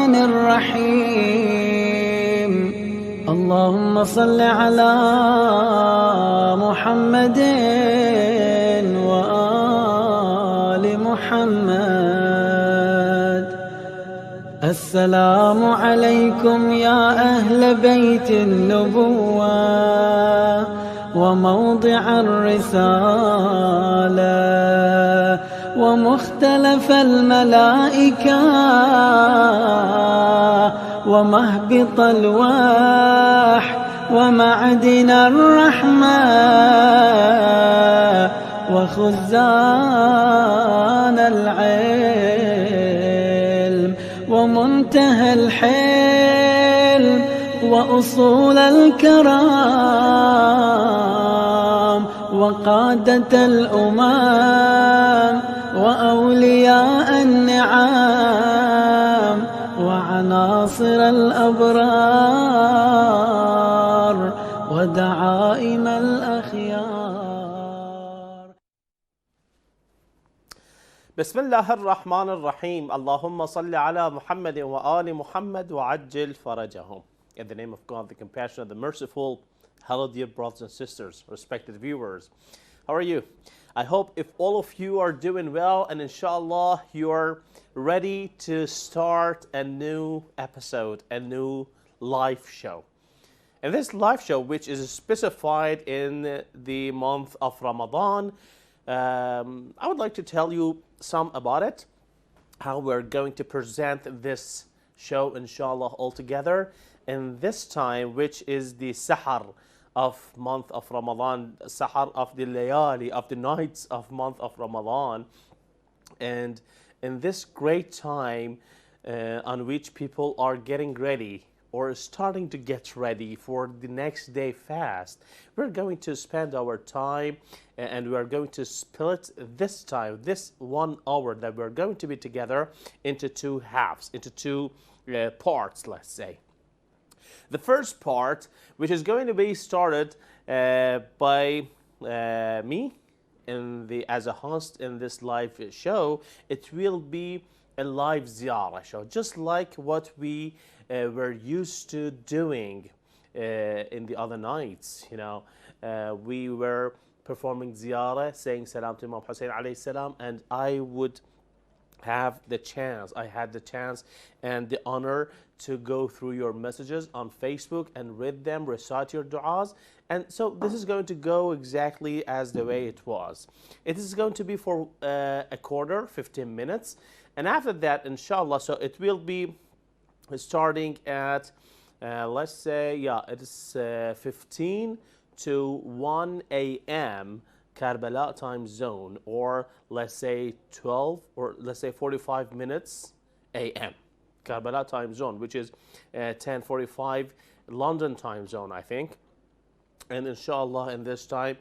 الرحمن الرحيم اللهم صل على محمد وآل محمد. السلام عليكم يا أهل بيت النبوة وموضع الرسالة ومختلف الملائكة ومهبط الوحي ومعدن الرحمة وخزان العلم ومنتهى الحلم وأصول الكرام وقادة الأمم وأولياء النعم وعناصر الأبرار ودعائم الأخيار. بسم الله الرحمن الرحيم. اللهم صل على محمد وآل محمد وعجل فرجهم. In the name of God, the compassionate, the merciful. Hello, dear brothers and sisters, respected viewers. How are you? I hope if all of you are doing well, and inshallah you are ready to start a new episode, a new live show. And this live show, which is specified in the month of Ramadan, I would like to tell you some about it, how we're going to present this show, inshallah, all together. And this time, which is the Sahar of month of Ramadan, Sahar of the Layali, of the nights of month of Ramadan. And in this great time on which people are getting ready or starting to get ready for the next day fast, we're going to spend our time and we are going to split this time, this 1 hour that we're going to be together, into two halves, into two parts, let's say. The first part, which is going to be started by me as a host in this live show, it will be a live ziyarah show, just like what we were used to doing in the other nights. You know, we were performing ziyarah, saying salam to Imam Hussein alayhi salam, and I had the chance and the honor to go through your messages on Facebook and read them, recite your du'as. And so this is going to go exactly as the way it was. It is going to be for a quarter, 15 minutes. And after that, inshallah, so it will be starting at, let's say, it is 15 to 1 a.m. Karbala time zone, or let's say 12 or let's say 45 minutes a.m. Karbala time zone, which is 10:45 London time zone, I think. And inshallah, in this time,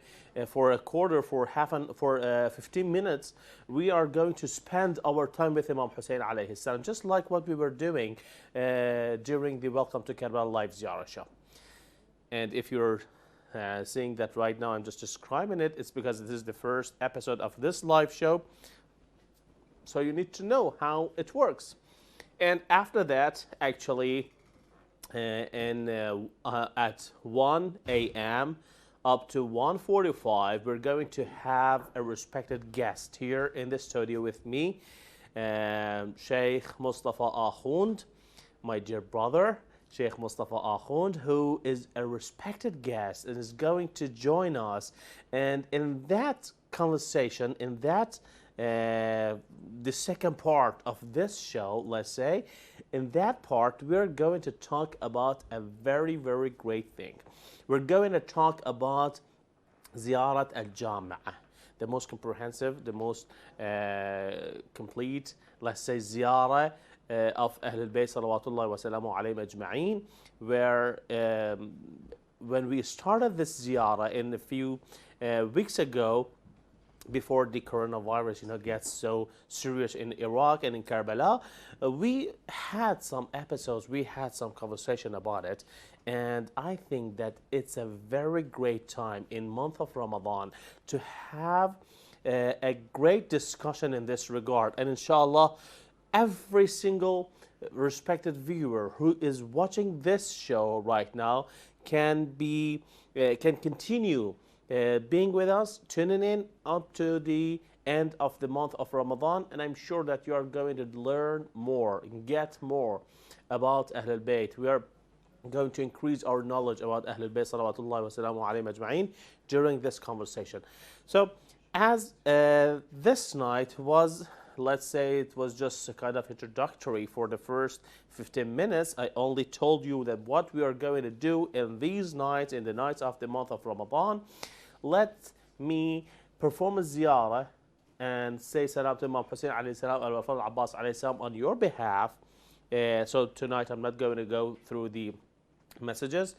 for a quarter, for 15 minutes, we are going to spend our time with Imam Hussein alayhi salam, just like what we were doing during the Welcome to Karbala live ziyarah show. And if you're seeing that right now, I'm just describing it, it's because this is the first episode of this live show. So you need to know how it works. And after that, actually, at 1 a.m. up to 1:45, we're going to have a respected guest here in the studio with me, Sheikh Mustafa Akhund, my dear brother, Sheikh Mustafa Akhund, who is a respected guest and is going to join us. And in that conversation, in that the second part of this show, let's say, in that part, we're going to talk about a very, very great thing. We're going to talk about Ziyarah Al Jamiah, the most comprehensive, the most complete, let's say, ziyarah of Ahl al-Bayt salawatullah wa salamu alayhim ajma'een, where when we started this ziyarah in a few weeks ago, before the coronavirus, gets so serious in Iraq and in Karbala, we had some episodes, we had some conversation about it, and I think that it's a very great time in month of Ramadan to have a great discussion in this regard. And inshallah, every single respected viewer who is watching this show right now can continue being with us, tuning in up to the end of the month of Ramadan, and I'm sure that you are going to learn more and get more about Ahlul Bayt. We are going to increase our knowledge about Ahlul Bayt salawatullahi wa salamu alayhim ajma'in during this conversation. So, as this night was, let's say it was just a kind of introductory for the first 15 minutes, I only told you that what we are going to do in these nights, in the nights of the month of Ramadan. Let me perform a ziyarah and say salam to Imam Hussein alayhi salam al Wafad Abbas alayhi salam on your behalf. So tonight I'm not going to go through the messages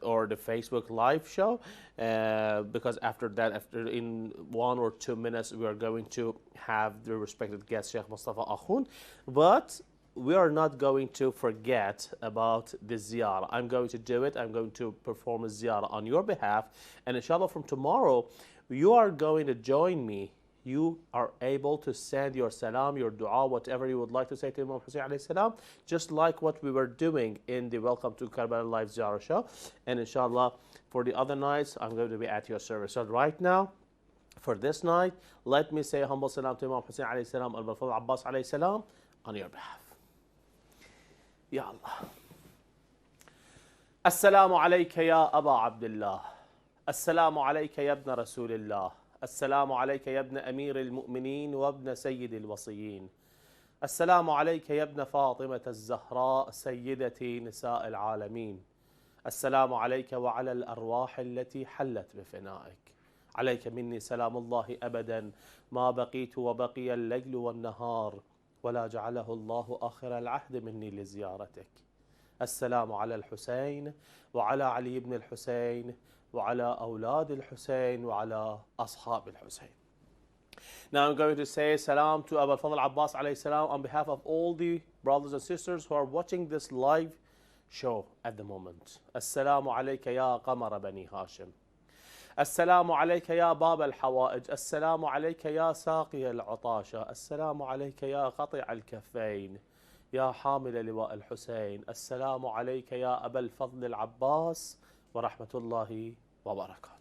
or the Facebook live show because after that, after in 1 or 2 minutes, we are going to have the respected guest Sheikh Mustafa Akhund. But we are not going to forget about the ziyarah. I'm going to do it. I'm going to perform a ziyarah on your behalf. And inshallah, from tomorrow, you are going to join me. You are able to send your salam, your dua, whatever you would like to say to Imam Hussein alayhi salam, just like what we were doing in the Welcome to Karbala Live Ziyarah show. And inshallah, for the other nights, I'm going to be at your service. So right now, for this night, let me say a humble salam to Imam Hussein alayhi salam, al-Wafad Abbas alayhi salam, on your behalf. Ya Allah. Assalamu alayka ya Aba Abdullah. Assalamu alayka ya ibn Rasulillah. السلام عليك يا ابن أمير المؤمنين وابن سيد الوصيين. السلام عليك يا ابن فاطمة الزهراء سيدة نساء العالمين. السلام عليك وعلى الأرواح التي حلت بفنائك. عليك مني سلام الله أبدا ما بقيت وبقي الليل والنهار ولا جعله الله آخر العهد مني لزيارتك. السلام على الحسين وعلى علي بن الحسين وعلى أولاد الحسين وعلى أصحاب الحسين. Now I'm going to say salam to Abu Fadl Abbas alayhi salam on behalf of all the brothers and sisters who are watching this live show at the moment. Assalamu alayka ya qamara bani Hashim. Assalamu alayka ya bab al-hawa'ij. Assalamu alayka ya saqi al-utasha. Assalamu alayka ya qati' al-kaffayn. يا حامل لواء الحسين. السلام عليك يا أبا الفضل العباس ورحمة الله وبركاته.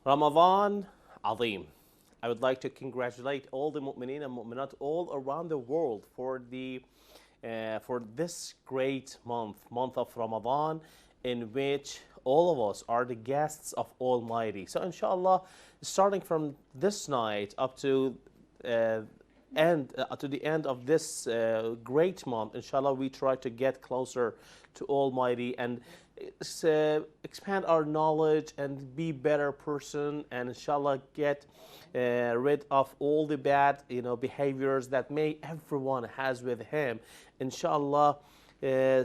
Ramadan Azim. I would like to congratulate all the mu'mineen and mu'minat all around the world for this great month of Ramadan, in which all of us are the guests of Almighty. So inshallah, starting from this night up to the end of this great month, inshallah, we try to get closer to Almighty and expand our knowledge and be better person, and inshallah get rid of all the bad behaviors that may everyone has with him. Inshallah,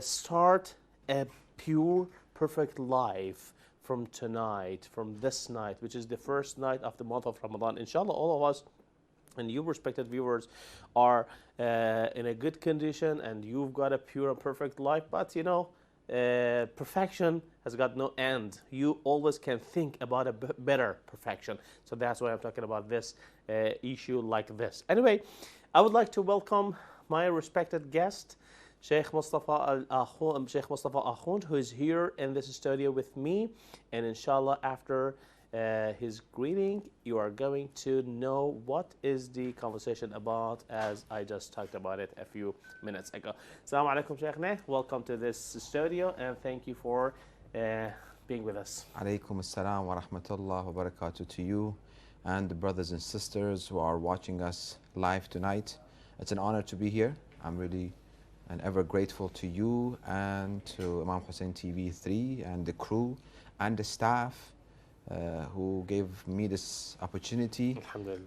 start a pure, perfect life from tonight, from this night, which is the first night of the month of Ramadan. Inshallah, all of us and you respected viewers are in a good condition and you've got a pure and perfect life, but perfection has got no end. You always can think about a better perfection. So that's why I'm talking about this issue like this. Anyway, I would like to welcome my respected guest, Sheikh Mustafa Akhund, who is here in this studio with me. And inshallah, after his greeting, you are going to know what is the conversation about, as I just talked about it a few minutes ago. Assalamu alaikum, Sheikhna. Welcome to this studio, and thank you for being with us. Alaikum assalam wa rahmatullah wa barakatuh to you and the brothers and sisters who are watching us live tonight. It's an honor to be here. I'm really and ever grateful to you and to Imam Hussein TV3 and the crew and the staff who gave me this opportunity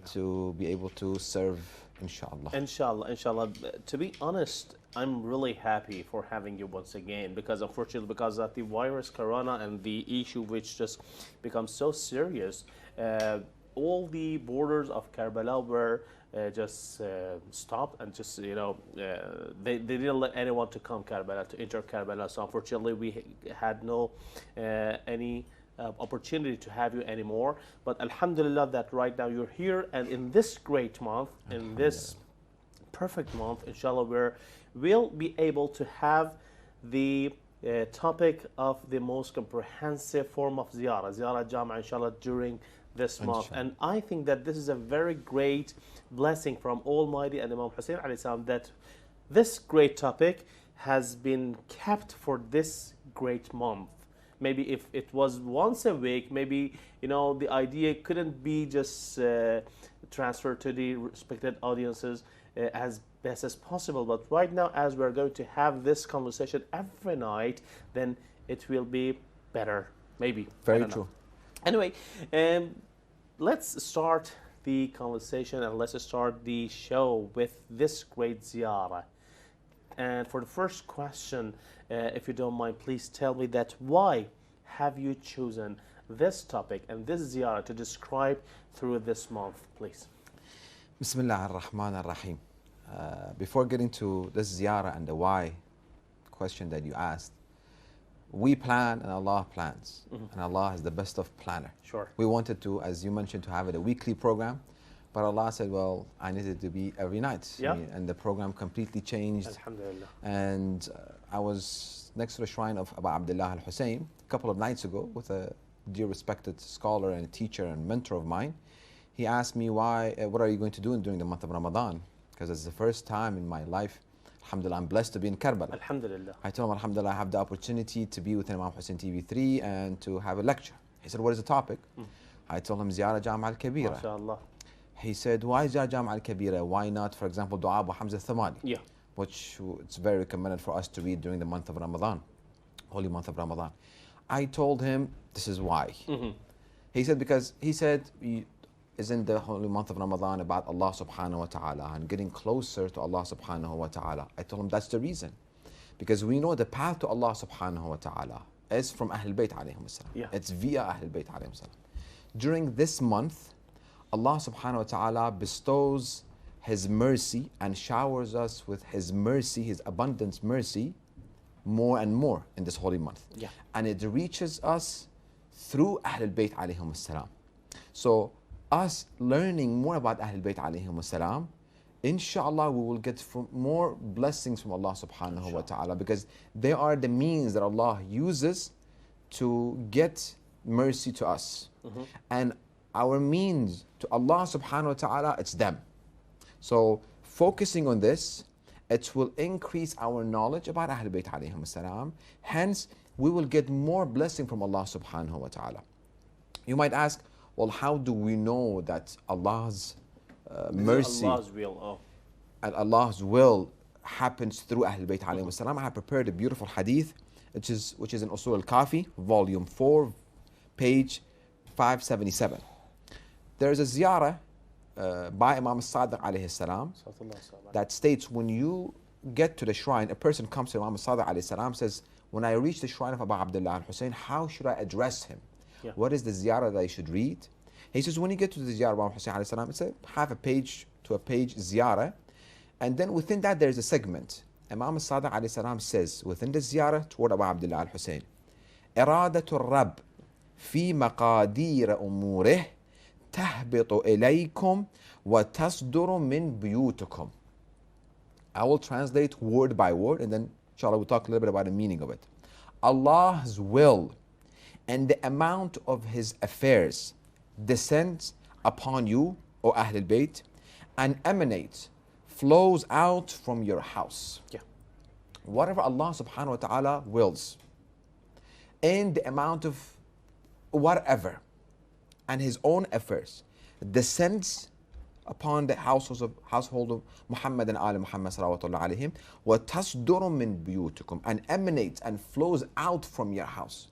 to be able to serve, inshallah. Inshallah. To be honest, I'm really happy for having you once again, because unfortunately, because of the virus corona and the issue which just becomes so serious, all the borders of Karbala were just stopped, and just they didn't let anyone to come Karbala, to enter Karbala. So unfortunately, we had no any opportunity to have you anymore. But alhamdulillah that right now you're here, and in this great month, in this perfect month, inshallah, we'll be able to have the topic of the most comprehensive form of Ziyarah Al Jamiah, inshallah, during this month. And I think that this is a very great blessing from Almighty and Imam Hussein alayhi salam, that this great topic has been kept for this great month. Maybe if it was once a week, maybe the idea couldn't be just transferred to the respected audiences as best as possible. But right now, as we're going to have this conversation every night, then it will be better, maybe. Very true. Anyway, let's start the conversation and let's start the show with this great ziyarah. And for the first question, if you don't mind, please tell me that why have you chosen this topic and this ziyarah to describe through this month, please? Bismillah ar-Rahman ar-Rahim. Before getting to this ziyarah and the why question that you asked, we plan and Allah plans, and Allah is the best of planner. Sure. We wanted to, as you mentioned, to have it a weekly program, but Allah said, well, I need it to be every night. Yeah. And the program completely changed. Alhamdulillah. And I was next to the shrine of Abu Abdullah al-Hussein a couple of nights ago with a dear respected scholar and teacher and mentor of mine. He asked me, what are you going to do during the month of Ramadan? Because it's the first time in my life, alhamdulillah, I'm blessed to be in Karbala. Alhamdulillah. I told him, alhamdulillah, I have the opportunity to be with Imam Hussein TV3 and to have a lecture. He said, what is the topic? I told him, Ziyarah Al Jamiah Alkabirah. MashaAllah. He said, why Ziyarah Al Jamiah Alkabirah? Why not, for example, Dua Abu Hamza Thamali? Yeah. Which it's very recommended for us to read during the month of Ramadan, holy month of Ramadan. I told him, this is why. He said, because he said, isn't the holy month of Ramadan about Allah subhanahu wa ta'ala and getting closer to Allah subhanahu wa ta'ala? I told him that's the reason. Because we know the path to Allah subhanahu wa ta'ala is from Ahlul Bayt alayhim as-salam. Yeah. It's via Ahlul Bayt alayhim as-salam. During this month, Allah subhanahu wa ta'ala bestows His mercy and showers us with His mercy, His abundant mercy, more and more in this holy month. Yeah. And it reaches us through Ahlul Bayt alayhim as-salam. So us learning more about Ahlul Bayt alayhim as-salam, inshallah we will get more blessings from Allah subhanahu wa ta'ala, because they are the means that Allah uses to get mercy to us. And our means to Allah subhanahu wa ta'ala, it's them. So focusing on this, it will increase our knowledge about Ahlul Bayt alayhim as-salam. Hence, we will get more blessing from Allah subhanahu wa ta'ala. You might ask, well, how do we know that Allah's mercy and Allah's will happens through Ahlul Bayt alayhim as-salam? I have prepared a beautiful hadith, which is in Usul al-Kafi, volume 4, page 577. There is a ziyarah by Imam al-Sadiq alayhi salam that states, when you get to the shrine, a person comes to Imam al-Sadiq alayhi salam, says, when I reach the shrine of Abu Abdullah al-Hussein, how should I address him? Yeah. What is the ziyarah that I should read? He says, when you get to the ziyarah of Imam Hussein alayhi salam, it's a half a page to a page ziyarah, and then within that there is a segment. Imam al-Sadiq alayhi salam says, within the ziyarah toward Abu Abdullah al-Hussein, إرادة الرب في مقادير أموره تهبط إليكم وتصدر من بيوتكم. I will translate word by word and then inshallah we'll talk a little bit about the meaning of it. Allah's will and the amount of His affairs descends upon you, O Ahl al-Bayt, and emanates, flows out from your house. Yeah. Whatever Allah subhanahu wa ta'ala wills, and the amount of whatever, and His own affairs descends upon the household of Muhammad and Ali Muhammad salawatullah alayhim, وَتَصْدُرُ مِن بُيُوتِكُم, and emanates and flows out from your house.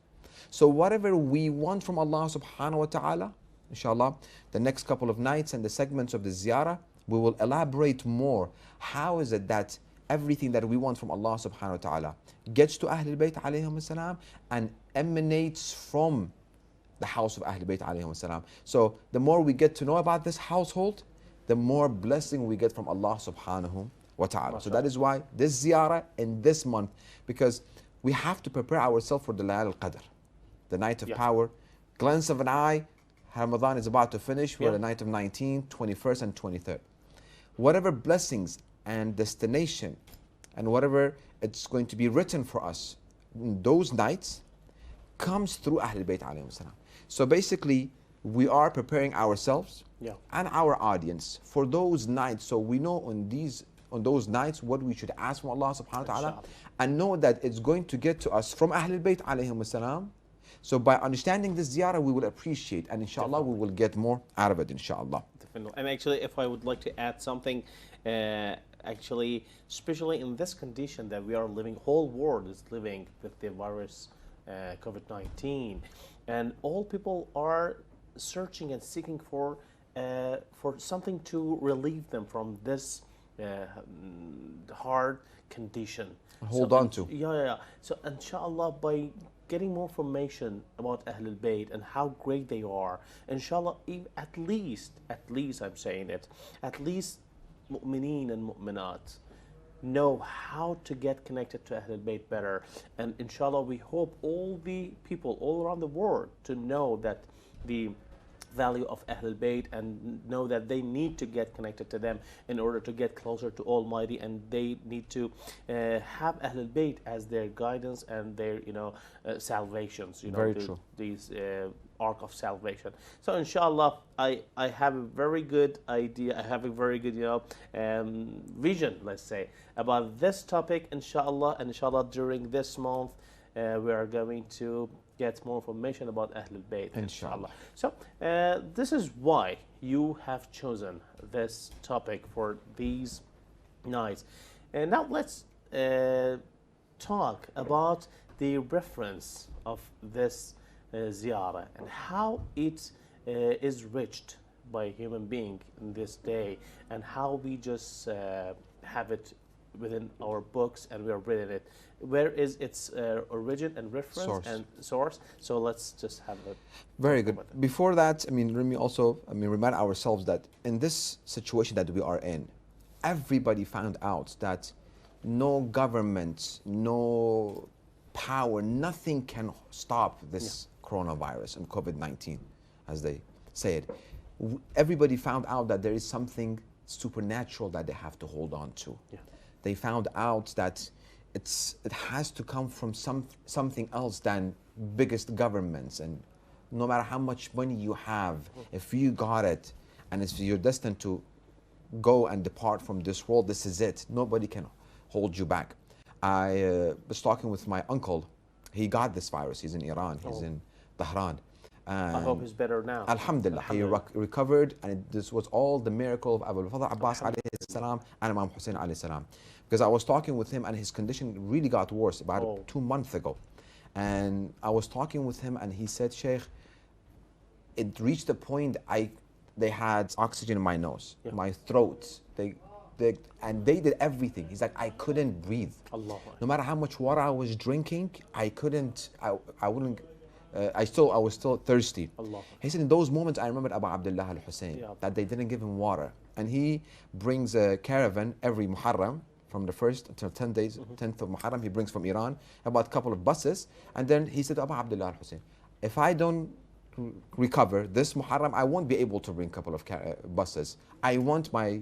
So whatever we want from Allah subhanahu wa ta'ala, inshallah, the next couple of nights and the segments of the ziyarah, we will elaborate more. How is it that everything that we want from Allah subhanahu wa ta'ala gets to Ahlul Bayt alayhim salam and emanates from the house of Ahlul Bayt alayhim salam. So the more we get to know about this household, the more blessing we get from Allah subhanahu wa ta'ala. So that is why this ziyarah in this month, because we have to prepare ourselves for the Layal al-Qadr, the night of power. Glance of an eye, Ramadan is about to finish. We're the night of 19th, 21st, and 23rd. Whatever blessings and destination and whatever it's going to be written for us in those nights comes through Ahlul Bayt alayhim salam. So basically, we are preparing ourselves and our audience for those nights. So we know on those nights what we should ask from Allah subhanahu wa ta'ala, and know that it's going to get to us from Ahlul Bayt alayhim salam. So by understanding this ziyarah, we will appreciate, and inshallah we will get more out of it, inshallah. Definitely. And actually, if I would like to add something, actually, especially in this condition that we are living, whole world is living with the virus COVID-19, and all people are searching and seeking for something to relieve them from this hard condition. Hold on to. So inshallah, by getting more information about Ahlul Bayt and how great they are, inshallah, at least I'm saying it, at least mu'mineen and mu'minat know how to get connected to Ahlul Bayt better. And inshallah, we hope all the people all around the world to know that the value of Ahlul Bayt and know that they need to get connected to them in order to get closer to Almighty, and they need to have Ahlul Bayt as their guidance and their salvations. Very true. These arc of salvation. So inshallah, I have a very good idea. I have a very good vision, let's say, about this topic. Inshallah, and inshallah during this month we are going to get more information about Ahlul Bayt, inshallah. So this is why you have chosen this topic for these nights. And now let's talk about the reference of this ziyarah and how it is reached by human being in this day, and how we just have it within our books and we are reading it. Where is its origin and reference and source? So let's just have it. Very good. Before that, let me also remind ourselves that in this situation that we are in, everybody found out that no government, no power, nothing can stop this coronavirus and COVID-19, as they say it. Everybody found out that there is something supernatural that they have to hold on to. They found out that it has to come from something else than biggest governments, and no matter how much money you have, if you got it and if you're destined to go and depart from this world, this is it. Nobody can hold you back. I was talking with my uncle. He got this virus. He's in Iran. He's in Tehran. I hope he's better now. Alhamdulillah. He recovered, and this was all the miracle of Abu al-Fadl Abbas alayhi salam and Imam Hussein alayhi salam. Because I was talking with him and his condition really got worse about 2 months ago. And I was talking with him and he said, Sheikh, it reached a point they had oxygen in my nose, my throat. They did everything. He's like, I couldn't breathe. Allah. No matter how much water I was drinking, I was still thirsty. Allah. He said, in those moments, I remembered Abu Abdullah al-Hussein, that they didn't give him water. And he brings a caravan every Muharram from the first until 10 days, 10th of Muharram, he brings from Iran about a couple of buses. And then he said, Abu Abdullah al-Hussein, if I don't recover this Muharram, I won't be able to bring a couple of buses. I want my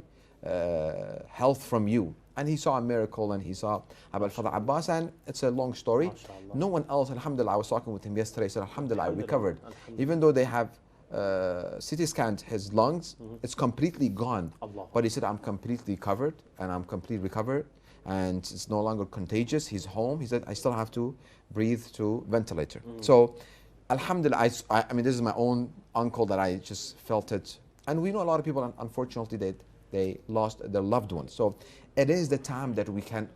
health from you. And he saw a miracle, and he saw Abu al-Fadl Abbas, and it's a long story. No one else, alhamdulillah, I was talking with him yesterday, he said, alhamdulillah, I recovered. Even though they have CT scanned his lungs, it's completely gone. But he said, I'm completely covered, and I'm completely recovered, and it's no longer contagious. He's home. He said, I still have to breathe through ventilator. So, alhamdulillah, I mean, this is my own uncle that I just felt it. And we know a lot of people, unfortunately, they lost their loved ones. So it is the time that we can,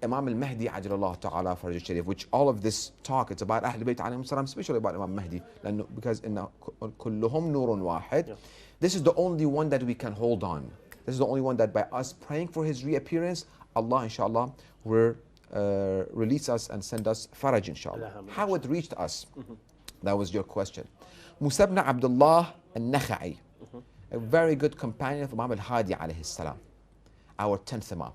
Imam al-Mahdi ajalallah ta'ala faraj al-sharif, which all of this talk, it's about Ahl Bayt alayhim salam, especially about Imam Mahdi, because inna kulluhum nurun wahid. This is the only one that we can hold on. This is the only one that by us praying for his reappearance, Allah inshallah will release us and send us faraj inshallah. How it reached us, that was your question. Musa ibn Abdullah al-Nakha'i, a very good companion of Imam al-Hadi alayhi salam, our 10th Imam.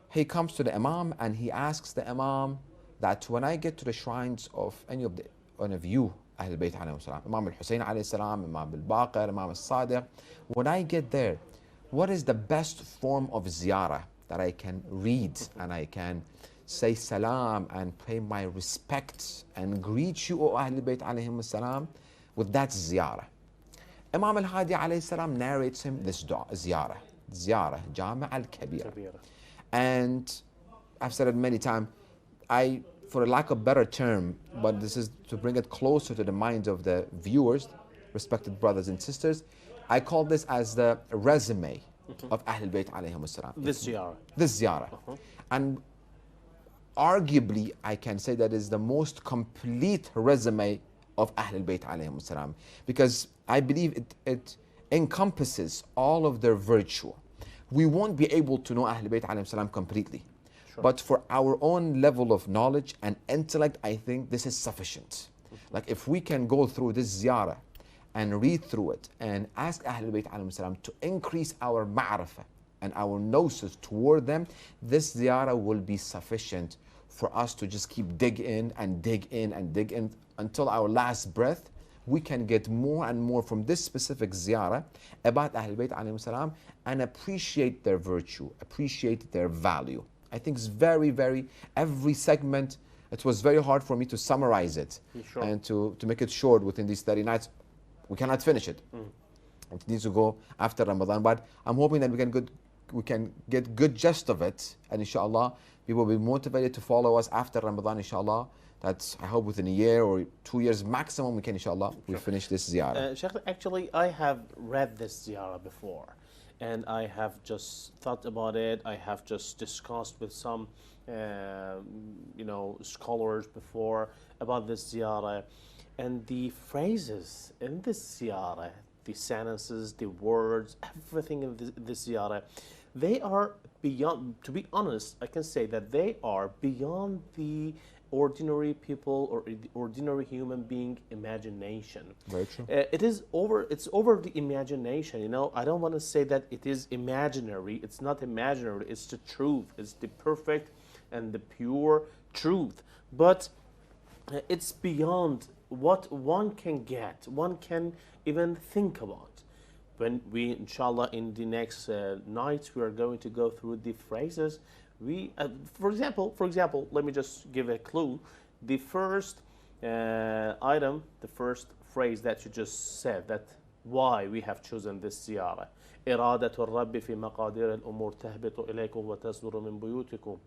He comes to the Imam and he asks the Imam that when I get to the shrines of any of you, Ahl Bayt alayhi salam, Imam al-Hussein alayhi salam, Imam al-Baqir, Imam al-Sadiq, when I get there, what is the best form of ziyarah that I can read and I can say salam and pay my respects and greet you, O Ahl Bayt alayhim salam, with that ziyarah? Imam al-Hadi alayhi salam narrates him this dua, Ziyarah Jamiah Alkabirah. And I've said it many times, for a lack of better term, but this is to bring it closer to the minds of the viewers, respected brothers and sisters, I call this as the resume of Ahlul Bayt alayhim salam. This ziyarah. This ziyarah. And arguably, I can say that is the most complete resume of Ahlul Bayt alayhim salam, because I believe it encompasses all of their virtue. We won't be able to know Ahlul Bayt alayhim salam completely. But for our own level of knowledge and intellect, I think this is sufficient. Like if we can go through this ziyarah and read through it and ask Ahlul Bayt alayhim salam to increase our ma'rifah and our gnosis toward them, this ziyarah will be sufficient for us to just keep dig in and dig in and dig in until our last breath. We can get more and more from this specific ziyarah about Ahlul Bayt alayhim salam and appreciate their virtue, appreciate their value. I think it's very, every segment, it was very hard for me to summarize it and to make it short within these 30 nights. We cannot finish it. It needs to go after Ramadan, but I'm hoping that we can get good gist of it, and inshallah, people will be motivated to follow us after Ramadan, inshallah. That's, I hope, within a year or 2 years maximum, we can, inshallah, we finish this ziyarah. Sheikh, actually, I have read this ziyarah before, and I have just thought about it. I have just discussed with some, scholars before about this ziyarah, and the phrases in this ziyarah, the sentences, the words, everything in this ziyarah, they are beyond. To be honest, I can say that they are beyond the ordinary people or the ordinary human being imagination. Very true. It's over the imagination. I don't want to say that it is imaginary. It's not imaginary. It's the truth. It's the perfect and the pure truth. But it's beyond what one can get, one can even think about. When we, inshallah, in the next nights, we are going to go through the phrases. For example, let me just give a clue. The first item, the first phrase that you just said, that why we have chosen this ziyarah. إرادة الرب في مقادير الأمور تهبط إليكم وتصدر من بيوتكم.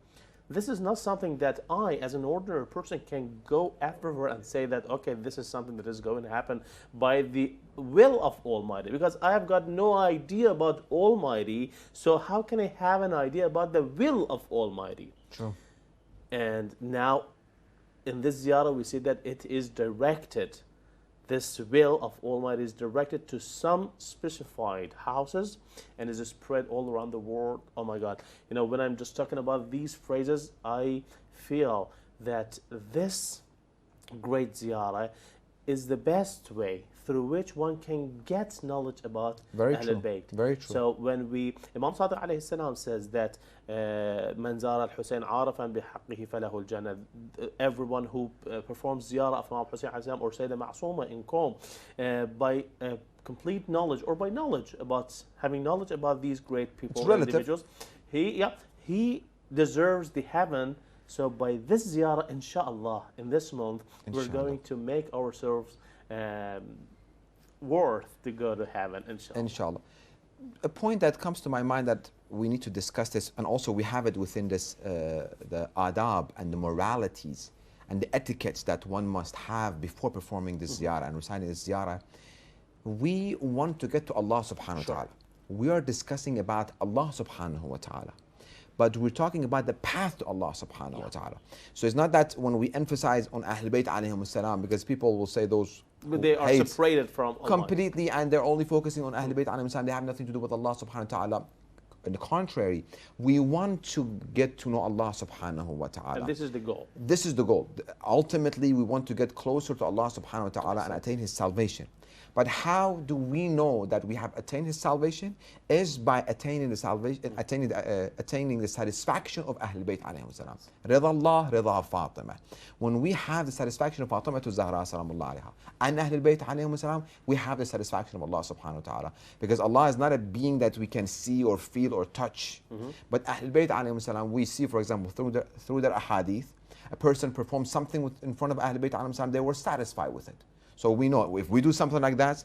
This is not something that I, as an ordinary person, can go afterward and say that, okay, this is something that is going to happen by the will of Almighty. Because I have got no idea about Almighty, so how can I have an idea about the will of Almighty? True. And now, in this ziyarah, we see that it is directed, this will of Almighty is directed to some specified houses and is spread all around the world. Oh my God. When I'm just talking about these phrases, I feel that this great ziyarah is the best way through which one can get knowledge about Very Ahl true. al-Bayt. Very true. So when Imam Sadiq alayhi salam says that من زار الحسين عارفا بحقه فله الجنة, everyone who performs ziyarah of Imam Hussein alayhi salam or Sayyidah Ma'suma in Qom by complete knowledge or by knowledge about having knowledge about these great people, It's relative. individuals, he deserves the heaven. So by this ziyarah, inshallah, in this month, we're Inshallah. going to make ourselves worth to go to heaven, inshallah. Inshallah. A point that comes to my mind that we need to discuss this, and also we have it within this, the adab and the moralities and the etiquettes that one must have before performing this ziyarah and reciting this ziyarah. We want to get to Allah subhanahu wa ta'ala. We are discussing about Allah subhanahu wa ta'ala. But we're talking about the path to Allah subhanahu wa ta'ala. So it's not that when we emphasize on Ahl Bayt alayhim salam, because people will say those But they are separated from Allah. completely, and they're only focusing on Ahl Bayt alayhim salam, they have nothing to do with Allah subhanahu wa ta'ala. On the contrary, we want to get to know Allah subhanahu wa ta'ala. And this is the goal. This is the goal. Ultimately, we want to get closer to Allah subhanahu wa ta'ala and attain His salvation. But how do we know that we have attained His salvation? Is by attaining the salvation, attaining the satisfaction of Ahl Bayt alayhi salam. Rida Allah, Rida Fatima. When we have the satisfaction of Fatima to Zahra salamullah alayha, and Ahl Bayt alayhi salam, we have the satisfaction of Allah subhanahu wa ta'ala. Because Allah is not a being that we can see or feel or touch. But Ahl Bayt alayhi salam, we see, for example, through their ahadith, a person performed something in front of Ahl Bayt alayhi salam, they were satisfied with it. So we know if we do something like that,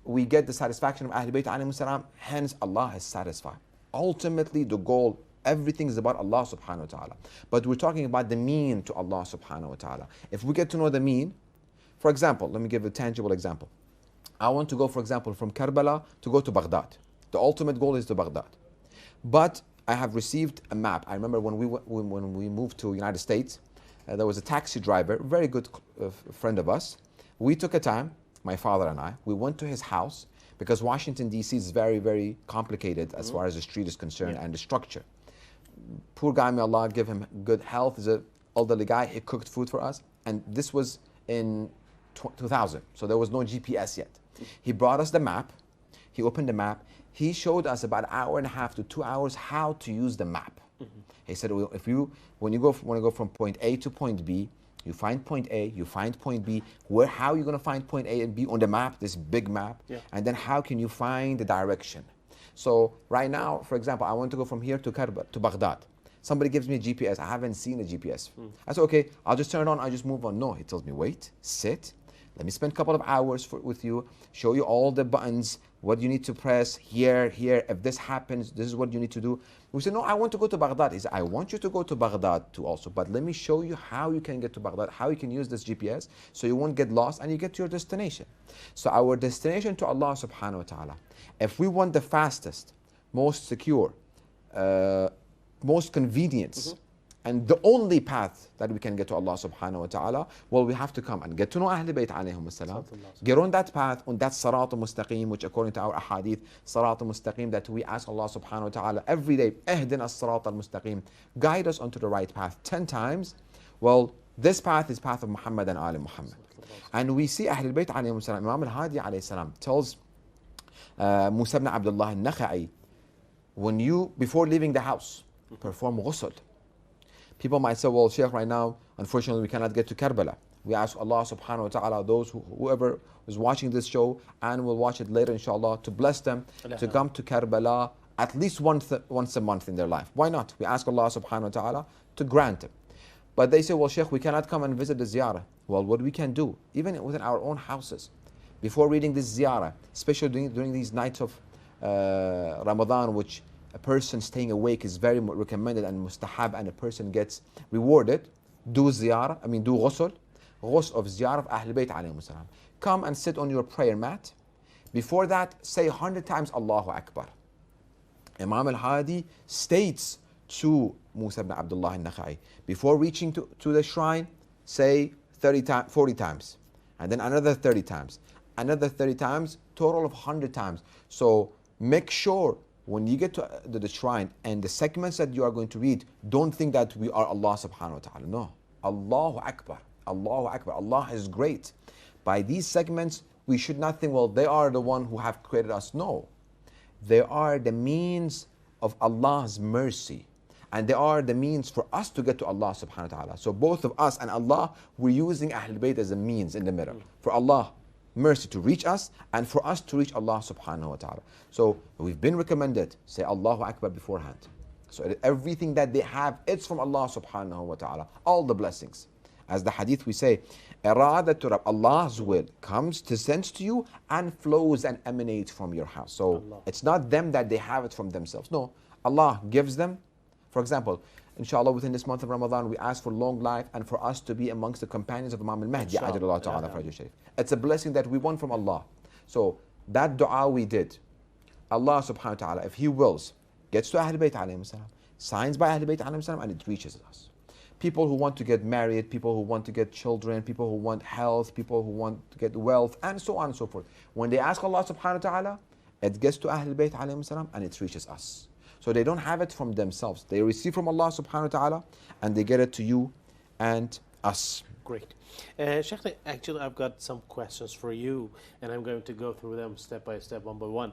we get the satisfaction of Ahl Bayt alayhi salam, hence Allah is satisfied. Ultimately, the goal, everything is about Allah subhanahu wa ta'ala. But we're talking about the mean to Allah subhanahu wa ta'ala. If we get to know the mean, for example, let me give a tangible example. I want to go, for example, from Karbala to go to Baghdad. The ultimate goal is to Baghdad. But I have received a map. I remember when we moved to United States, there was a taxi driver, very good friend of us. We took a time, my father and I, we went to his house because Washington, D.C. is very, very complicated as far as the street is concerned and the structure. Poor guy, may Allah give him good health. He's an elderly guy. He cooked food for us. And this was in 2000, so there was no GPS yet. He brought us the map. He opened the map. He showed us about an hour and a half to 2 hours how to use the map. He said, well, when you want to go from point A to point B, you find point A, you find point B. How are you going to find point A and B on the map, this big map? And then how can you find the direction? So right now, for example, I want to go from here to Baghdad. Somebody gives me a GPS. I haven't seen a GPS. I said, okay, I'll just turn it on. I'll just move on. No, he tells me, wait, sit. Let me spend a couple of hours with you, show you all the buttons, what you need to press here, here. If this happens, this is what you need to do. We said, no, I want to go to Baghdad. He said, I want you to go to Baghdad too also, but let me show you how you can get to Baghdad, how you can use this GPS so you won't get lost and you get to your destination. So our destination to Allah subhanahu wa ta'ala, if we want the fastest, most secure, most convenience, and the only path that we can get to Allah subhanahu wa ta'ala, well, we have to come and get to know Ahl Bayt alayhim salam. Get on that path, on that Sirat al-Mustaqim, which according to our ahadith, Sirat al-Mustaqim, that we ask Allah subhanahu wa ta'ala every day, Ihdina as-Sirat al-Mustaqim, guide us onto the right path 10 times. Well, this path is path of Muhammad and Ali Muhammad. And we see Ahl Bayt alayhim salam, Imam al-Hadi alayhi salam tells Musa ibn Abdullah al-Nakha'i, when you, before leaving the house, perform ghusl. People might say, well, Sheikh, right now, unfortunately, we cannot get to Karbala. We ask Allah subhanahu wa ta'ala, whoever is watching this show and will watch it later, inshallah, to bless them, to come to Karbala at least once a month in their life. Why not? We ask Allah subhanahu wa ta'ala to grant it. But they say, well, Sheikh, we cannot come and visit the ziyarah. Well, what we can do, even within our own houses, before reading this ziyarah, especially during these nights of Ramadan, which a person staying awake is very recommended and mustahab, and a person gets rewarded. Do ziyarah, do ghusl of ziyarah of Ahl Bayt alayhim salam. Come and sit on your prayer mat. Before that, say 100 times Allahu Akbar. Imam al-Hadi states to Musa ibn Abdullah al-Nakha'i, before reaching to the shrine, say 40 times, and then another 30 times, another 30 times, total of 100 times. So make sure when you get to the shrine and the segments that you are going to read, don't think that we are Allah subhanahu wa ta'ala. No. Allahu Akbar. Allahu Akbar. Allah is great. By these segments, we should not think, well, they are the one who have created us. No. They are the means of Allah's mercy. And they are the means for us to get to Allah subhanahu wa ta'ala. So both of us and Allah, we're using Ahlul Bayt as a means in the middle. For Allah, mercy to reach us, and for us to reach Allah subhanahu wa ta'ala. So we've been recommended, say Allahu Akbar beforehand. So everything that they have, it's from Allah subhanahu wa ta'ala. All the blessings. As the hadith we say, Iradatu Rabb, Allah's will comes, descends to you and flows and emanates from your house. So it's not them that they have it from themselves. No, Allah gives them. For example, inshallah, within this month of Ramadan, we ask for long life and for us to be amongst the companions of Imam al-Mahdi. It's a blessing that we want from Allah. So that dua we did, Allah subhanahu wa ta'ala, if He wills, gets to Ahlul Bayt alayhim salam, signs by Ahlul Bayt alayhim salam, and it reaches us. People who want to get married, people who want to get children, people who want health, people who want to get wealth, and so on and so forth. When they ask Allah subhanahu wa ta'ala, it gets to Ahlul Bayt alayhim salam, and it reaches us. So they don't have it from themselves. They receive from Allah subhanahu wa ta'ala, and they get it to you and us. Great. Sheikh, actually, I've got some questions for you, and I'm going to go through them step by step, one by one.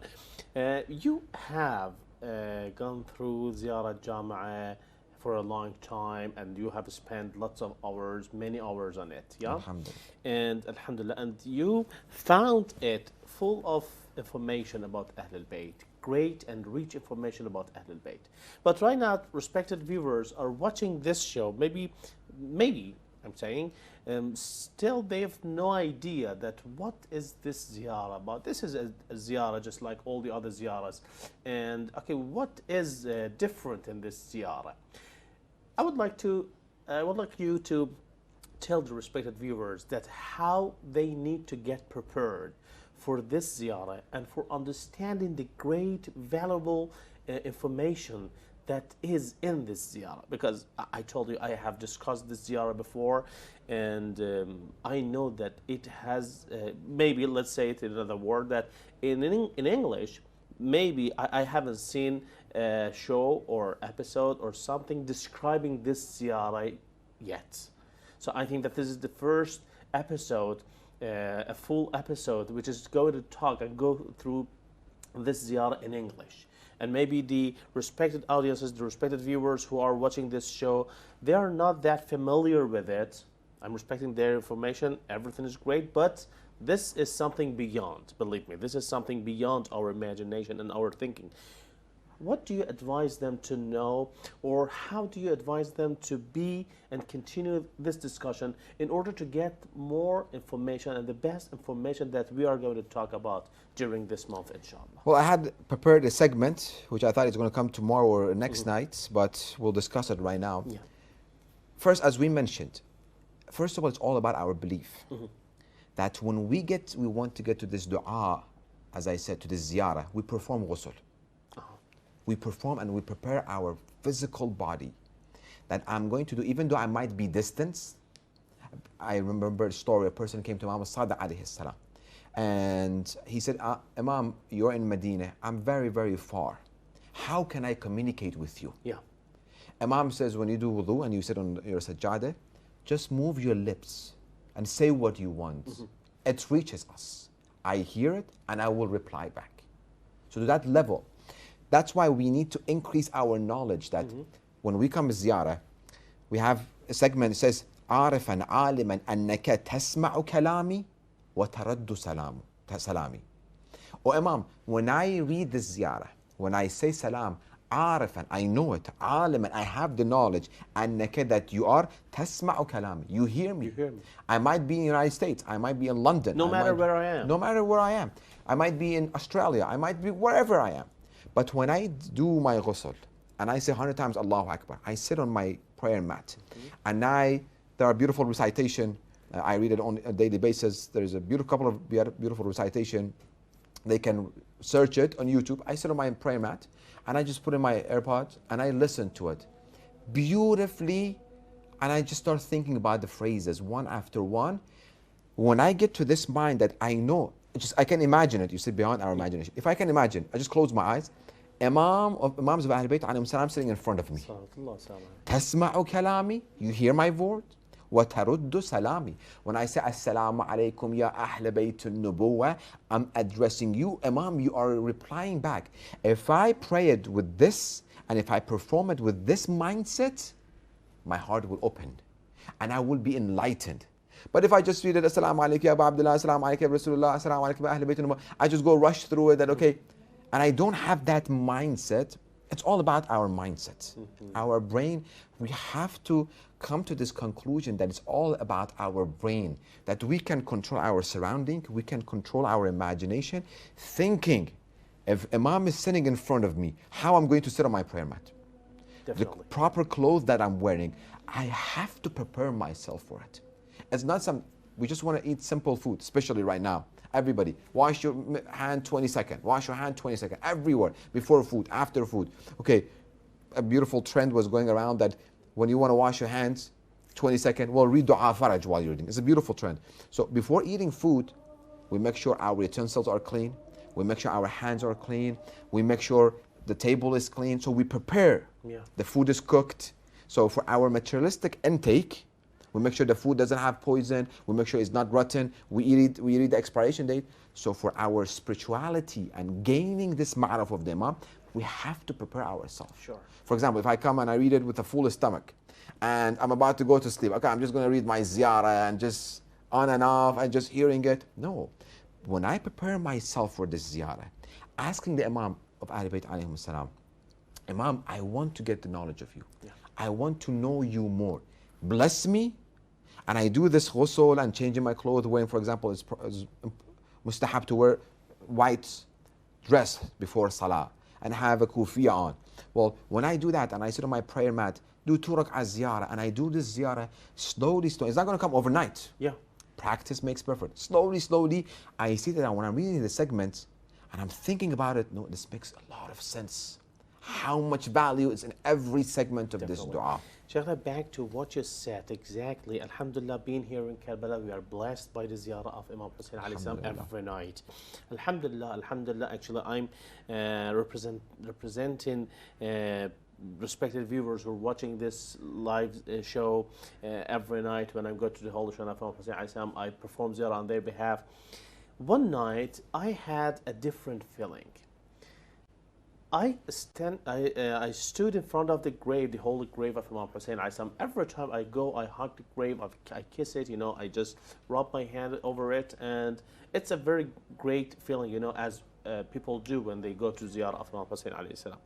You have gone through Ziyarah Al Jamiah for a long time, and you have spent lots of hours, many hours on it, yeah? Alhamdulillah. And Alhamdulillah, and you found it full of information about Ahlul Bayt, great and rich information about Ahlul Bayt. But right now, respected viewers are watching this show, maybe I'm saying, still they have no idea that what is this ziyarah about. This is a ziyarah just like all the other ziyarahs. And okay, what is different in this ziyarah? I would like you to tell the respected viewers that how they need to get prepared for this ziyarah and for understanding the great valuable information that is in this ziyarah. Because I told you I have discussed this ziyarah before, and I know that it has maybe, let's say it in another word, that in English maybe I haven't seen a show or episode or something describing this ziyarah yet. So I think that this is the first episode, a full episode, which is going to talk and go through this ziyarah in English. And maybe the respected audiences, the respected viewers who are watching this show, they are not that familiar with it. I'm respecting their information, everything is great, but this is something beyond, believe me, this is something beyond our imagination and our thinking. What do you advise them to know, or how do you advise them to be and continue this discussion in order to get more information and the best information that we are going to talk about during this month, inshallah? Well, I had prepared a segment, which I thought is going to come tomorrow or next night, but we'll discuss it right now. Yeah. First, as we mentioned, first of all, it's all about our belief. That when we want to get to this dua, as I said, to this ziyarah, we perform ghusl. We perform and we prepare our physical body. That I'm going to do, even though I might be distant. I remember a story, a person came to Imam Sadiq alayhi salam, and he said, Imam, you're in Medina, I'm very, very far. How can I communicate with you? Yeah. Imam says, when you do wudu and you sit on your sajjadah, just move your lips and say what you want. It reaches us. I hear it and I will reply back. So to that level, that's why we need to increase our knowledge that when we come to ziyarah, we have a segment that says, عارفا عالما أنك تسمع كلامي وترد سلامي. Oh Imam, when I read this ziyarah, when I say salam, عارفا, I know it, عالما, I have the knowledge, أنك, that you are تسمع كلامي, you hear me. You hear me. I might be in the United States, I might be in London. No matter where I am. No matter where I am. I might be in Australia, I might be wherever I am. But when I do my ghusl, and I say 100 times Allahu Akbar, I sit on my prayer mat, and there are beautiful recitation, I read it on a daily basis, there's a couple of beautiful recitation, they can search it on YouTube. I sit on my prayer mat, and I just put in my AirPods, and I listen to it beautifully, and I just start thinking about the phrases one after one. When I get to this mind that I know, I can imagine it, you see, beyond our imagination. If I can imagine, I just close my eyes, Imams of Ahlul Bayt alayhim salam sitting in front of me. تسمع كلامي, you hear my word, وَتَرُدُّ سَلَامِ. When I say Assalamu alaikum ya Ahl Bayt al-Nubuwah, I'm addressing you, Imam, you are replying back. If I pray it with this, and if I perform it with this mindset, my heart will open, and I will be enlightened. But if I just read it, Assalamu alaikum ya Abu Abdullah, Assalamu alaikum ya Rasulullah, Assalamu alaikum ya Ahl Bayt al-Nubuwah, I just go rush through it, that okay, and I don't have that mindset. It's all about our mindset. Our brain, we have to come to this conclusion that it's all about our brain, that we can control our surrounding, we can control our imagination, thinking, if Imam is sitting in front of me, how I'm going to sit on my prayer mat. Definitely. The proper clothes that I'm wearing, I have to prepare myself for it. It's not some, we just want to eat simple food, especially right now. Everybody, wash your hand 20 seconds. Wash your hand 20 seconds. Everywhere, before food, after food. Okay, a beautiful trend was going around that when you want to wash your hands, 20 seconds, well, read Dua Faraj while you're eating. It's a beautiful trend. So before eating food, we make sure our utensils are clean. We make sure our hands are clean. We make sure the table is clean. So we prepare. Yeah. The food is cooked. So for our materialistic intake, we make sure the food doesn't have poison. We make sure it's not rotten. We read the expiration date. So for our spirituality and gaining this ma'arif of the Imam, we have to prepare ourselves. Sure. For example, if I come and I read it with a full stomach, and I'm about to go to sleep, okay, I'm just going to read my ziyarah and just on and off and just hearing it. No. When I prepare myself for this ziyarah, asking the Imam of Ahl Bayt alayhim salam, Imam, I want to get the knowledge of you. Yeah. I want to know you more. Bless me. And I do this ghusl and changing my clothes, wearing, for example, it's mustahab to wear white dress before salah and have a kufiya on. Well, when I do that and I sit on my prayer mat, do 2 rak'ah ziyarah, and I do this ziyarah slowly, slowly. It's not going to come overnight. Yeah. Practice makes perfect. Slowly, slowly, I see that when I'm reading the segments and I'm thinking about it, no, this makes a lot of sense. How much value is in every segment of this dua. Shaykh, back to what you said exactly. Alhamdulillah, being here in Karbala, we are blessed by the ziyarah of Imam Hussein alayhi salam every night. Alhamdulillah, alhamdulillah. Actually, I'm representing respected viewers who are watching this live show every night. When I go to the Holy Shrine of Imam Hussein alayhi salam, I perform ziyarah on their behalf. One night, I had a different feeling. I stood in front of the grave, the holy grave of Imam Hussein alayhi salam. Every time I go, I hug the grave, I kiss it, I just rub my hand over it, and it's a very great feeling, as people do when they go to Ziyarah of Imam Hussein alayhi salam.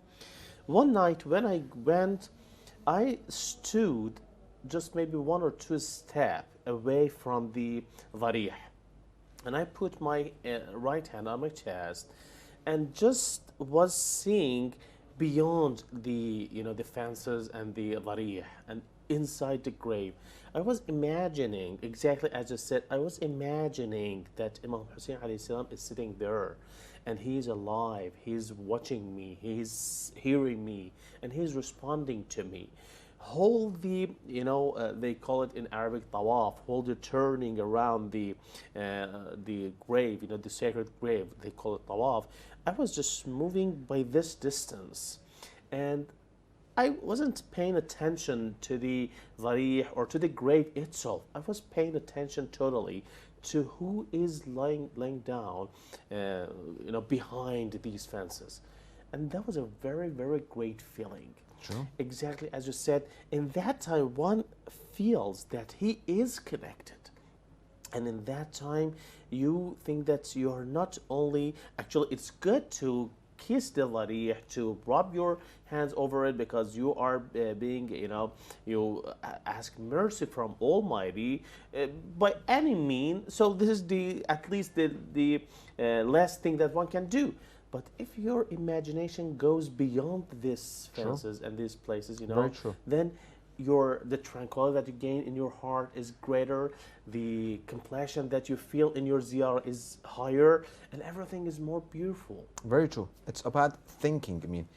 One night when I went, I stood just maybe 1 or 2 steps away from the dharih, and I put my right hand on my chest, and just was seeing beyond the the fences and the dharih and inside the grave. I was imagining, exactly as you said, I was imagining that Imam Hussein alayhi salam is sitting there, and he's alive, he's watching me, he's hearing me, and he's responding to me. Hold the, they call it in Arabic tawaf, hold the turning around the grave, the sacred grave, they call it tawaf. I was just moving by this distance, and I wasn't paying attention to the dharih or to the grave itself. I was paying attention totally to who is lying down, behind these fences, and that was a very, very great feeling. True. Exactly as you said. In that time, one feels that he is connected. And in that time, you think that you are not only, actually, it's good to kiss the dharih, to rub your hands over it, because you are being, you ask mercy from Almighty by any means. So this is at least the last thing that one can do. But if your imagination goes beyond these fences and these places, Very true. then the tranquility that you gain in your heart is greater, the compassion that you feel in your ziyarah is higher, and everything is more beautiful. Very true. It's about thinking. I mean,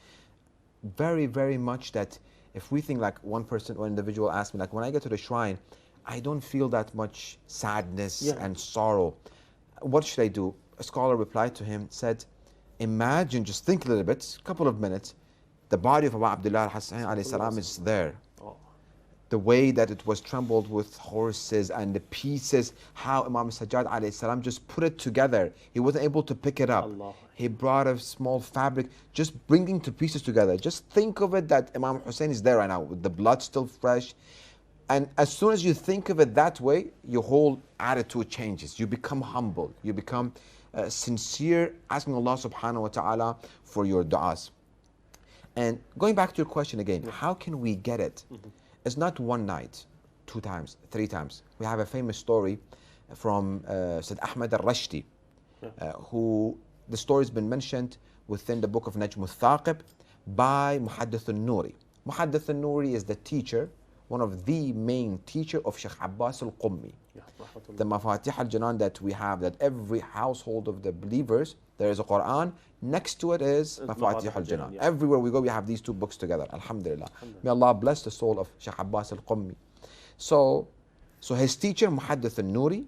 very, very much that if we think, like one person or individual asked me, like when I get to the shrine, I don't feel that much sadness and sorrow. What should I do? A scholar replied to him, said, imagine, just think a little bit, a couple of minutes, the body of Abu Abdullah al-Hussein alayhi salam is there. the way that it was trembled with horses and the pieces, how Imam Sajjad alayhi salam just put it together. He wasn't able to pick it up. Allah. He brought a small fabric, just bringing the pieces together. Just think of it that Imam Hussein is there right now with the blood still fresh. And as soon as you think of it that way, your whole attitude changes. You become humble. You become sincere, asking Allah subhanahu wa ta'ala for your du'as. And going back to your question again, how can we get it? It's not one night, 2 times, 3 times. We have a famous story from Sayyid Ahmad al-Rashdi, who the story has been mentioned within the book of Najm al-Thaqib by Muhaddith al-Nuri. Muhaddith al-Nuri is the teacher, one of the main teacher of Shaykh Abbas al-Qummi. The Mafatih al-Janan that we have, that every household of the believers, there is a Quran, next to it is Mafatih al-Janan. Yeah. Everywhere we go, we have these 2 books together, alhamdulillah. May Allah bless the soul of Shaykh Abbas al-Qummi. So his teacher, Muhaddith al-Nuri,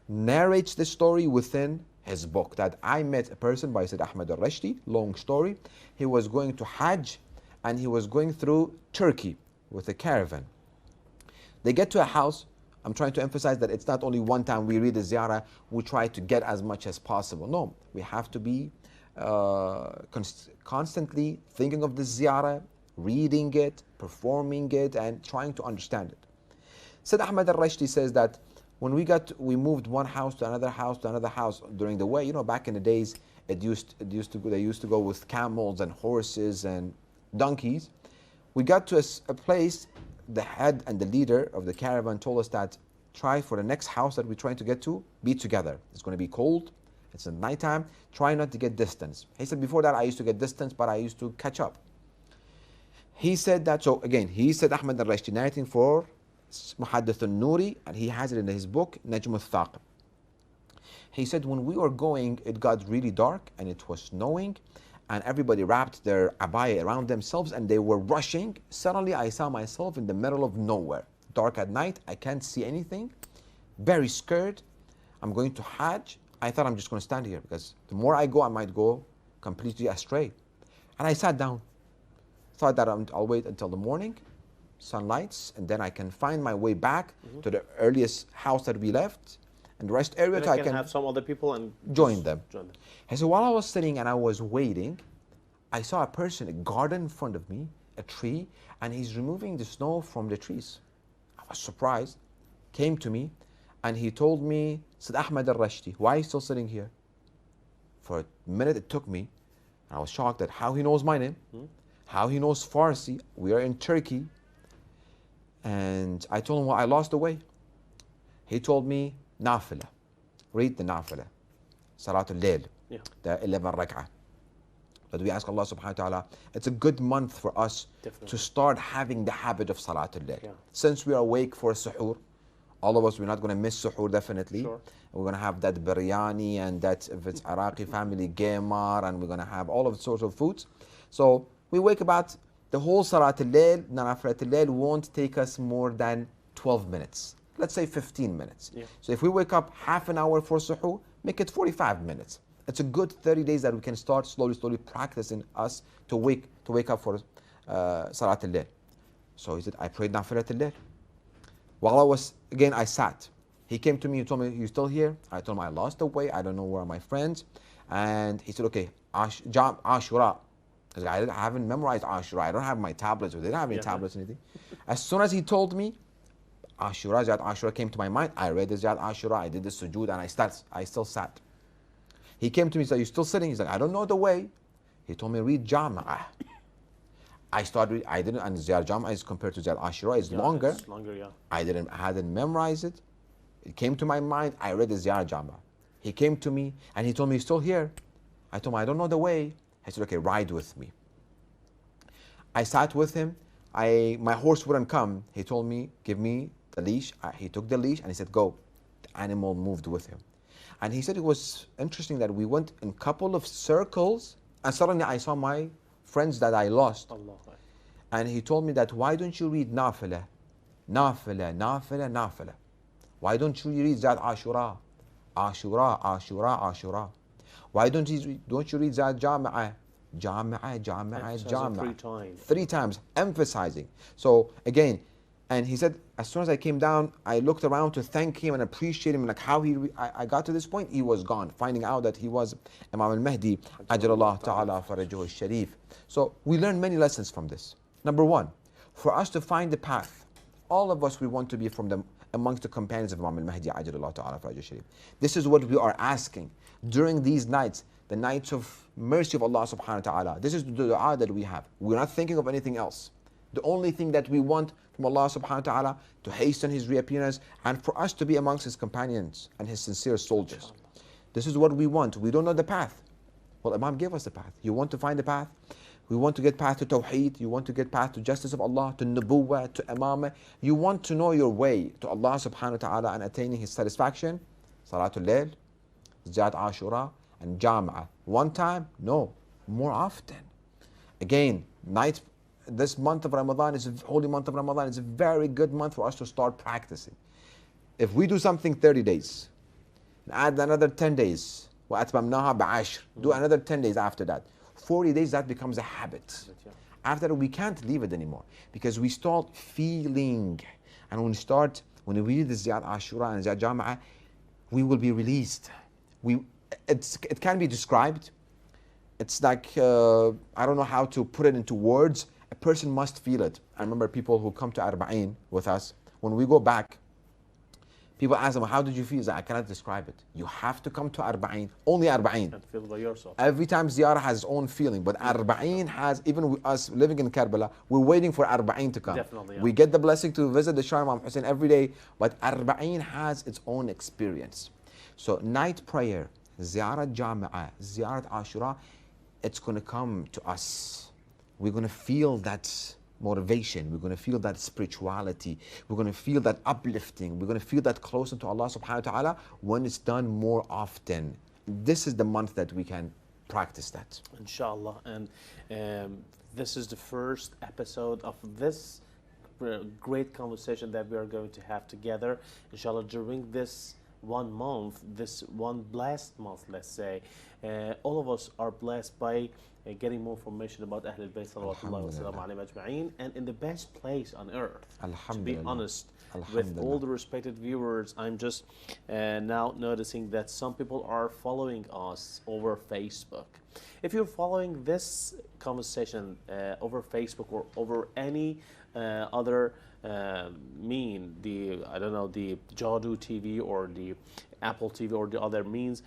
narrates the story within his book, that I met a person by Sayyid Ahmad al-Rashdi, long story. He was going to Hajj and he was going through Turkey with a caravan. They get to a house. I'm trying to emphasize that it's not only one time we read the ziyarah, we try to get as much as possible. No, we have to be constantly thinking of the ziyarah, reading it, performing it, and trying to understand it. Sayyid Ahmad al-Rashdi says that when we moved one house to another house to another house during the way, you know, back in the days, they used to go with camels and horses and donkeys. We got to a place, the head and the leader of the caravan told us that try for the next house that we're trying to get to, be together. It's going to be cold, it's at nighttime, try not to get distance. He said, before that I used to get distance, but I used to catch up. He said that, so again, he said Ahmad al-Rashdi narrating for Muhaddith al-Nuri, and he has it in his book, Najm al-Thaqib. He said, when we were going, it got really dark and it was snowing, and everybody wrapped their abaya around themselves and they were rushing. Suddenly I saw myself in the middle of nowhere. Dark at night, I can't see anything. Very scared. I'm going to Hajj. I thought I'm just going to stand here because the more I go, I might go completely astray. And I sat down. Thought that I'll wait until the morning, sunlights, and then I can find my way back to the earliest house that we left. And the rest area, I can have some other people and join them. And so while I was sitting and I was waiting, I saw a person, a garden in front of me, a tree, and he's removing the snow from the trees. I was surprised, came to me, and he told me, said Ahmad al-Rashdi, why are you still sitting here? For a minute it took me, and I was shocked at how he knows my name, how he knows Farsi. We are in Turkey. And I told him, well, I lost the way. He told me, Nafila. Read the Nafila. Salatul Layl. The 11 rak'ah. But we ask Allah subhanahu wa ta'ala, it's a good month for us to start having the habit of Salatul Layl. Since we are awake for suhoor, all of us, we're not going to miss suhoor definitely. We're going to have that biryani and that, if it's Iraqi family, gamar, and we're going to have all of sorts of foods. So we wake about the whole Salatul Layl, Nafilatul Layl won't take us more than 12 minutes. Let's say 15 minutes. So if we wake up half an hour for suhoor, make it 45 minutes. It's a good 30 days that we can start slowly practicing us to wake up for Salatul Layl. So he said, I prayed Nafilatul Layl. While I was, again, I sat. He came to me, he told me, you still here? I told him, I lost the way, I don't know where are my friends. And he said, okay, Ashura. I haven't memorized Ashura, I don't have my tablets, or they don't have any tablets or anything. As soon as he told me, Ashura, Ziyarah Ashura came to my mind, I read the Ziyarah Ashura, I did the sujood, and I still sat. He came to me and said, you still sitting? He's like, I don't know the way. He told me, read Jama'ah. I didn't, and Ziyarah Jama'ah is compared to Ziyarah Ashura, is longer. It's longer, I hadn't memorized it. It came to my mind, I read the Ziyarah Jama'ah. He came to me and he told me, you're still here? I told him, I don't know the way. I said, okay, ride with me. I sat with him. My horse wouldn't come. He told me, give me the leash. He took the leash and he said, go. The animal moved with him. And he said it was interesting that we went in a couple of circles and suddenly I saw my friends that I lost. Allah. And he told me that, why don't you read Nafila? Nafila, Nafila, Nafila. Why don't you read Ziyarah Ashura? Ashura, Ashura, Ashura. Why don't you read Ziyarah Jama'ah? Jama'ah, Jama'ah, Jama'ah. 3 times. 3 times, emphasizing. So again, And he said, as soon as I came down, I looked around to thank him and appreciate him, like how I got to this point, he was gone, finding out that he was Imam al-Mahdi, Ajralallah Ta'ala Farajahu al-Sharif. So we learn many lessons from this. Number one, for us to find the path, all of us, we want to be from them amongst the companions of Imam al-Mahdi, Ajralallah Ta'ala Farajahu al-Sharif. This is what we are asking during these nights, the nights of mercy of Allah subhanahu wa ta'ala. This is the dua that we have. We're not thinking of anything else. The only thing that we want from Allah subhanahu wa ta'ala to hasten his reappearance and for us to be amongst his companions and his sincere soldiers. This is what we want. We don't know the path. Well, Imam gave us the path. You want to find the path? We want to get path to Tawheed. You want to get path to justice of Allah, to Nubuwwah, to Imamah. You want to know your way to Allah subhanahu wa ta'ala and attaining his satisfaction. Salatul Layl, Ziyarah Ashura, and Jama'ah. One time? No. More often. Again, night. This month of Ramadan is a holy month of Ramadan. It's a very good month for us to start practicing. If we do something 30 days, and add another 10 days, وَأَتْمَمْنَاهَا بِعَشْرٍ, do another 10 days after that. 40 days, that becomes a habit. After that, we can't leave it anymore because we start feeling. And when we read the Ziyarah Ashura and Ziyarah Jama'ah, we will be released. It can be described. It's like, I don't know how to put it into words. A person must feel it. I remember people who come to Arba'een with us. When we go back, people ask them, how did you feel? I cannot describe it. You have to come to Arba'een, only Arba'een. And feel by yourself. Every time Ziyarah has its own feeling, but Arba'een has, even us living in Karbala, we're waiting for Arba'een to come. Definitely, yeah. We get the blessing to visit the Shah Imam Hussein every day, but Arba'een has its own experience. So night prayer, Ziyarah Jama'ah, Ziyarah Ashura, it's going to come to us. We're going to feel that motivation. We're going to feel that spirituality. We're going to feel that uplifting. We're going to feel that closer to Allah subhanahu wa ta'ala when it's done more often. This is the month that we can practice that. Inshallah. And this is the first episode of this great conversation that we are going to have together. Inshallah, during this 1 month, this one blessed month, let's say, all of us are blessed by getting more information about Ahlul Bayt salawatullah wa salam alayhim ajma'een, and in the best place on earth. To be honest, with all the respected viewers, I'm just now noticing that some people are following us over Facebook. If you're following this conversation over Facebook or over any other the Jadu TV or the Apple TV or the other means,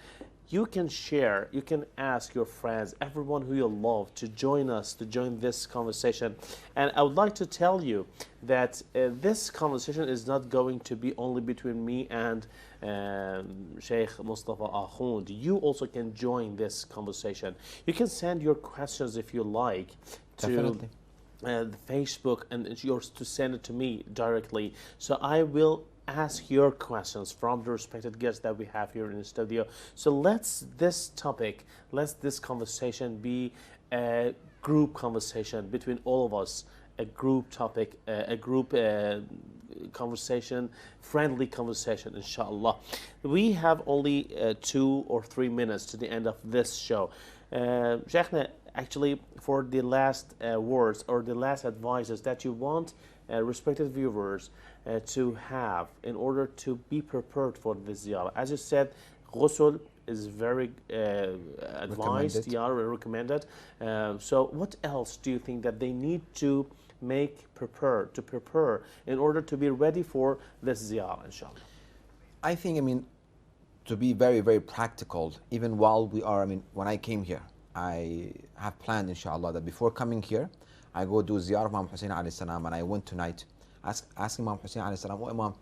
you can share, you can ask your friends, everyone who you love to join us, to join this conversation. And I would like to tell you that this conversation is not going to be only between me and Sheikh Mustafa Akhund. You also can join this conversation. You can send your questions if you like to Facebook, and yours to send it to me directly. So I will ask your questions from the respected guests that we have here in the studio. So let's this conversation be a group conversation between all of us, a group topic, a group conversation, friendly conversation, inshallah. We have only 2 or 3 minutes to the end of this show. Sheikhna, actually, for the last words or the last advices that you want respected viewers to have in order to be prepared for the ziyarah. As you said, ghusl is very advised, recommended. So what else do you think that they need to prepare in order to be ready for this ziyarah, inshallah? I think, to be very, very practical, even while we are, when I came here, I have planned, inshallah, that before coming here, I go do Ziyarah of Imam Hussein alayhi salam, and I went tonight, asking Imam Hussein alayhi salam, Imam,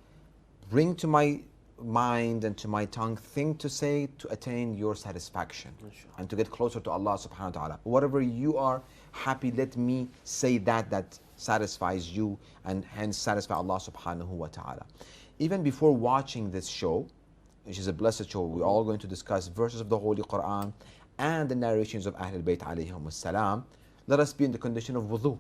bring to my mind and to my tongue thing to say to attain your satisfaction and to get closer to Allah subhanahu wa ta'ala. Whatever you are happy, let me say that satisfies you and hence satisfy Allah subhanahu wa ta'ala. Even before watching this show, which is a blessed show, we're all going to discuss verses of the Holy Quran and the narrations of Ahlul Bayt alayhim salam. Let us be in the condition of wudu.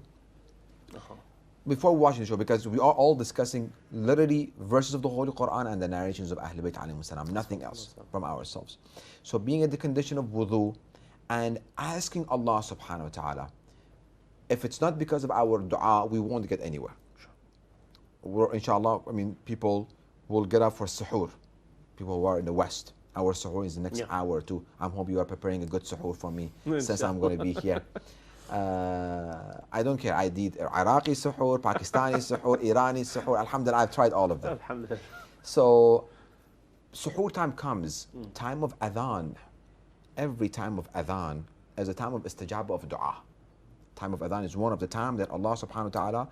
Before watching the show, because we are all discussing literally verses of the Holy Quran and the narrations of Ahlul Bayt alayhim salam, nothing else from ourselves. So being in the condition of wudu and asking Allah subhanahu wa ta'ala, if it's not because of our dua, we won't get anywhere. inshallah, I mean, people will get up for suhoor. People who are in the West. Our suhoor is the next hour or two. I hope you are preparing a good suhoor for me since I'm going to be here. I don't care. I did Iraqi suhoor, Pakistani suhoor, Irani suhoor. Alhamdulillah, I've tried all of them. Alhamdulillah. So, suhoor time comes, time of adhan. Every time of adhan is a time of istijaba of dua. Time of adhan is one of the time that Allah subhanahu wa ta'ala,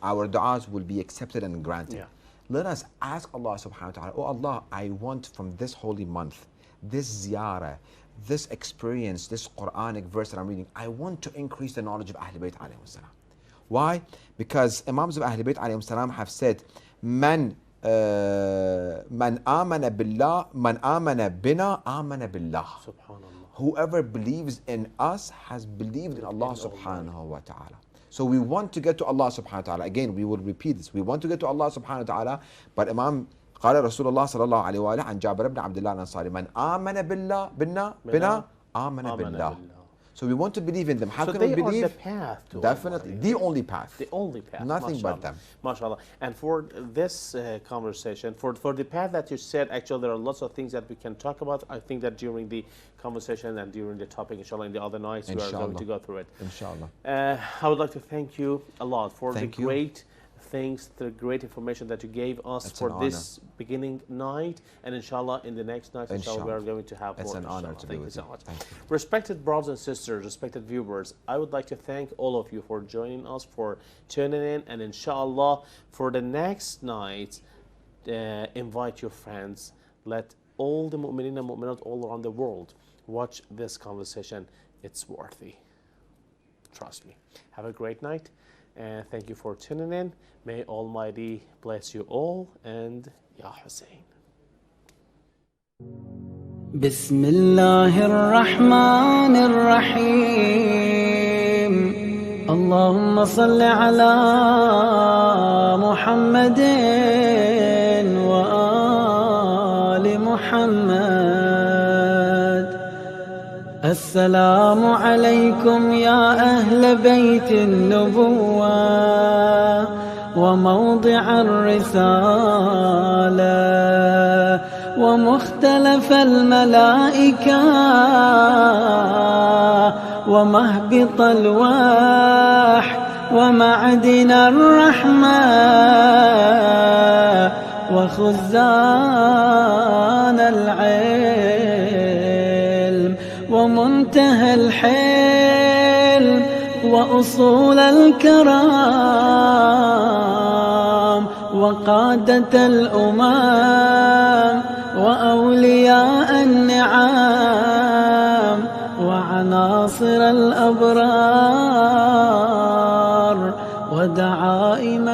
our du'as will be accepted and granted. Let us ask Allah subhanahu wa ta'ala, oh Allah, I want from this holy month, this ziyarah, this experience, this Quranic verse that I'm reading, I want to increase the knowledge of Ahlul Bayt alayhim salam. Why? Because Imams of Ahlul Bayt alayhim salam have said, Man amana billah, man amana bina, amana billah. Subhanallah. Whoever believes in us has believed in Allah subhanahu wa ta'ala. So we want to get to Allah subhanahu wa ta'ala. Again, we will repeat this. We want to get to Allah subhanahu wa ta'ala. But Imam قال رسول الله صلى الله عليه وآله عن جابر بن عبد الله الأنصاري من آمن بالله بنا آمن بالله. So we want to believe in them. How can we believe? They are the path to Definitely, the only path. The only path. Nothing but them. MashaAllah. And for this conversation, for the path that you said, actually there are lots of things that we can talk about. I think that during the conversation and during the topic, inshallah, in the other nights, we are going to go through it. Inshallah. I would like to thank you a lot for the great things, the great information that you gave us for this beginning night, and inshallah in the next night, inshallah, we are going to have more. It's an honor to be with you. Thank you. Respected brothers and sisters, respected viewers, I would like to thank all of you for joining us, for tuning in, and inshallah for the next night, invite your friends. Let all the mu'mineen and mu'minat all around the world watch this conversation. It's worthy. Trust me. Have a great night. And thank you for tuning in. May Almighty bless you all, and Ya Hussein. بسم الله الرحمن الرحيم اللهم صل على محمد وآل محمد. السلام عليكم يا أهل بيت النبوة وموضع الرسالة ومختلف الملائكة ومهبط الوحي ومعدن الرحمة وخزان العلم ومنتهى الحلم وأصول الكرام وقادة الأمم وأولياء النعام وعناصر الأبرار ودعائم